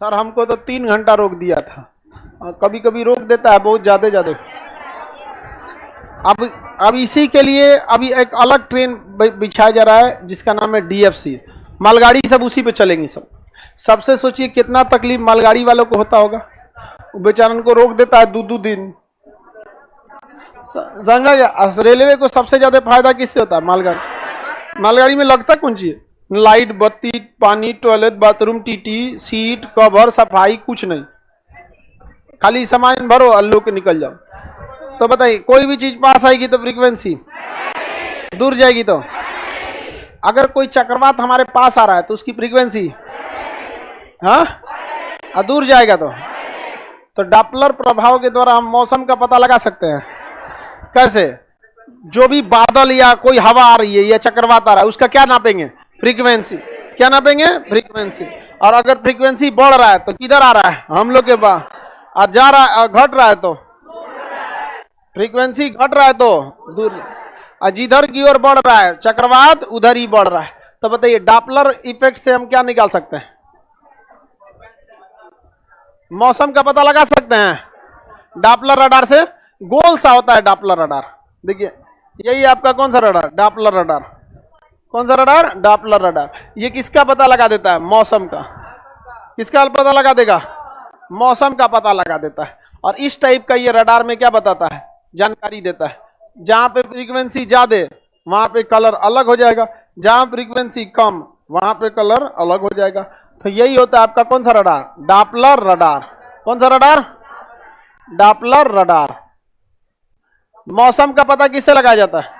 Sir हमको तो 3 घंटा रोक दिया था, कभी कभी रोक देता है बहुत ज्यादा। अब इसी के लिए अभी एक अलग ट्रेन बिछाया जा रहा है जिसका नाम है DFC। मालगाड़ी सब उसी पे चलेंगी सब। सबसे सोचिए कितना तकलीफ मालगाड़ी वालों को होता होगा, बेचारन को रोक देता है 2-2 दिन। समझा गया? रेलवे को सबसे ज्यादा फायदा किससे होता है? मालगाड़ी में लगता कौन चीज? लाइट, बत्ती, पानी, toilet, bathroom, TT, seat, cover, सफाई, कुछ नहीं। खाली सामान भरो, अल्लू के निकल जाओ। तो बताइए कोई भी चीज पास आएगी तो फ्रीक्वेंसी दूर जाएगी। तो अगर कोई चक्रवात हमारे पास आ रहा है तो उसकी फ्रीक्वेंसी हाँ दूर जाएगा। तो डॉपलर प्रभाव के द्वारा हम मौसम का पता लगा सकते हैं। कैसे? जो भी बादल या कोई हवा आ रही है या चक्रवात आ रहा है उसका क्या नापेंगे? फ्रीक्वेंसी। क्या नापेंगे? फ्रीक्वेंसी। और अगर फ्रीक्वेंसी बढ़ रहा है तो किधर आ रहा है? हम लोग के पास। और जा रहा है, घट रहा है तो फ्रीक्वेंसी घट रहा है तो दूर। और जिधर की ओर बढ़ रहा है चक्रवात उधर ही बढ़ रहा है। तो बताइए डॉपलर इफेक्ट से हम क्या निकाल सकते हैं? मौसम का पता लगा सकते हैं डॉपलर रडार से। गोल सा होता है डॉपलर रडार। देखिए यही आपका कौन सा रडार? Doppler radar. कौन सा रडार? Doppler radar. ये किसका पता लगा देता है? मौसम का। किसका पता लगा देगा? मौसम का पता लगा देता है। और इस टाइप का ये रडार में क्या बताता है? जानकारी देता है। जहां पे फ्रीक्वेंसी ज्यादा वहां पे कलर अलग हो जाएगा, जहां फ्रीक्वेंसी कम वहां पे कलर अलग हो जाएगा। तो यही होता है आपका कौन सा रडार? Doppler radar. कौन सा रडार? Doppler radar. मौसम का पता किससे लगाया जाता है?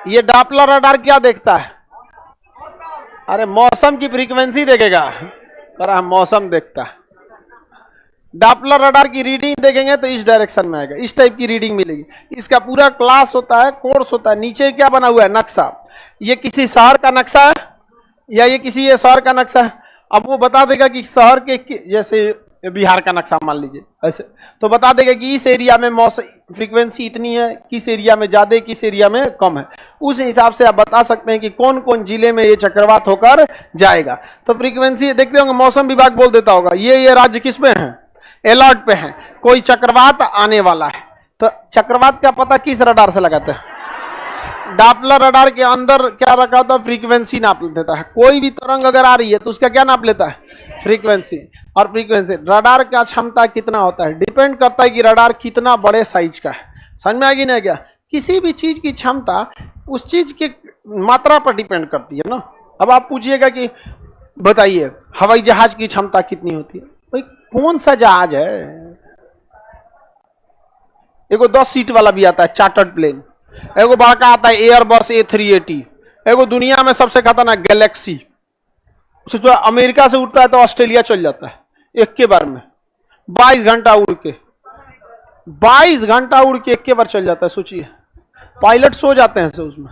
ये डॉपलर रडार क्या देखता है? अरे मौसम की फ्रीक्वेंसी देखेगा। पर मौसम देखता है। डॉपलर रडार की रीडिंग देखेंगे तो इस डायरेक्शन में आएगा, इस टाइप की रीडिंग मिलेगी। इसका पूरा क्लास होता है, कोर्स होता है। नीचे क्या बना हुआ है? नक्शा। ये किसी शहर का नक्शा है या ये किसी शहर का नक्शा है। अब वो बता देगा कि शहर के जैसे बिहार का नक्शा मान लीजिए ऐसे, तो बता देगा कि इस एरिया में मौसम फ्रीक्वेंसी इतनी है, किस एरिया में ज्यादा, किस एरिया में कम है। उस हिसाब से आप बता सकते हैं कि कौन कौन जिले में ये चक्रवात होकर जाएगा। तो फ्रीक्वेंसी देखते होंगे मौसम विभाग बोल देता होगा ये राज्य किस पे है? अलर्ट पे है, कोई चक्रवात आने वाला है। तो चक्रवात का पता किस रडार से लगाते हैं? डॉपलर रडार के अंदर क्या रखा होता है? फ्रीक्वेंसी नाप देता है। कोई भी तरंग अगर आ रही है तो उसका क्या नाप लेता है? फ्रीक्वेंसी। और फ्रीक्वेंसी रडार का क्षमता कितना होता है? डिपेंड करता है कि रडार कितना बड़े साइज का है। समझ में आ गई ना? क्या किसी भी चीज की क्षमता उस चीज की मात्रा पर डिपेंड करती है ना। अब आप पूछिएगा कि बताइए हवाई जहाज की क्षमता कितनी होती है? भाई कौन सा जहाज है? एगो 10 सीट वाला भी आता है चार्टर्ड प्लेन, एगो बड़का आता है एयरबस A380, एगो दुनिया में सबसे खतरनाक गैलेक्सी, जो अमेरिका से उड़ता है तो ऑस्ट्रेलिया चल जाता है एक के बार में। 22 घंटा उड़ के 22 घंटा उड़ के एक के बार चल जाता है। सोचिए पायलट सो जाते हैं सब उसमें।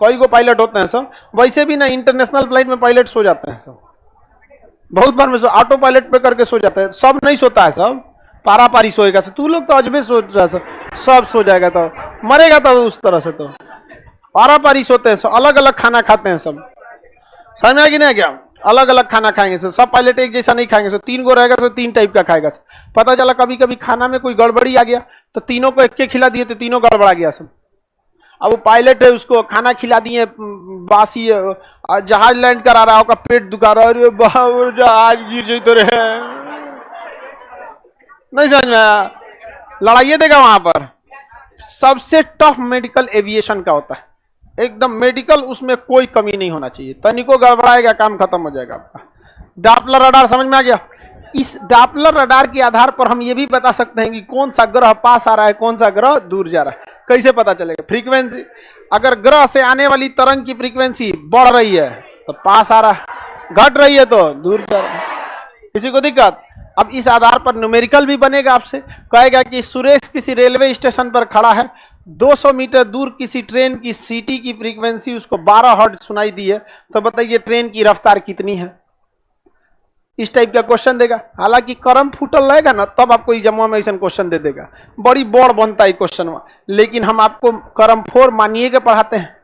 कई गो पायलट होते हैं सब। वैसे भी ना इंटरनेशनल फ्लाइट में पायलट सो जाते हैं सब। बहुत बार में ऑटो पायलट पे करके सो जाता है। सब नहीं सोता है, सब पारा पारी सोएगा। तू लोग तो अजबे सो रहा है, सब सो जाएगा तो मरेगा तो उस तरह से। तो पारा पारी सोते हैं सब, अलग अलग खाना खाते हैं सब। समझ में आ गया ना? क्या अलग अलग खाना खाएंगे सब पायलट एक जैसा नहीं खाएंगे। 3 गो रहेगा तो 3 टाइप का खाएगा। पता चला कभी कभी खाना में कोई गड़बड़ी आ गया तो तीनों को एक के खिला दिए तो तीनों गड़बड़ा गया सब। अब वो पायलट है उसको खाना खिला दिए बासी, जहाज लैंड करा रहा है, उसका पेट दुखा रहा है, अरे बाबा जहाज गिर जाए तो रहे। नहीं समझ में आया? लड़ाइए देगा वहां पर। सबसे टफ मेडिकल एविएशन का होता है एकदम मेडिकल, उसमें कोई कमी नहीं होना चाहिए। तनिको गड़बड़ाएगा काम खत्म हो जाएगा आपका। डॉपलर रडार समझ में आ गया? इस डॉपलर रडार के आधार पर हम ये भी बता सकते हैं कि कौन सा ग्रह पास आ रहा है, कौन सा ग्रह दूर जा रहा है। कैसे पता चलेगा? फ्रीक्वेंसी। अगर ग्रह से आने वाली तरंग की फ्रीक्वेंसी बढ़ रही है तो पास आ रहा है, घट रही है तो दूर जा रहा है। किसी को दिक्कत? अब इस आधार पर न्यूमेरिकल भी बनेगा। आपसे कहेगा कि सुरेश किसी रेलवे स्टेशन पर खड़ा है, 200 मीटर दूर किसी ट्रेन की सीटी की फ्रीक्वेंसी उसको 12 हर्ट्ज सुनाई दी है, तो बताइए ट्रेन की रफ्तार कितनी है? इस टाइप का क्वेश्चन देगा। हालांकि करम फूटल रहेगा ना तब आपको एग्जाम में ऐसा क्वेश्चन दे देगा, बड़ी बड़ बनता है क्वेश्चन, लेकिन हम आपको करम 4 मानिए के पढ़ाते हैं।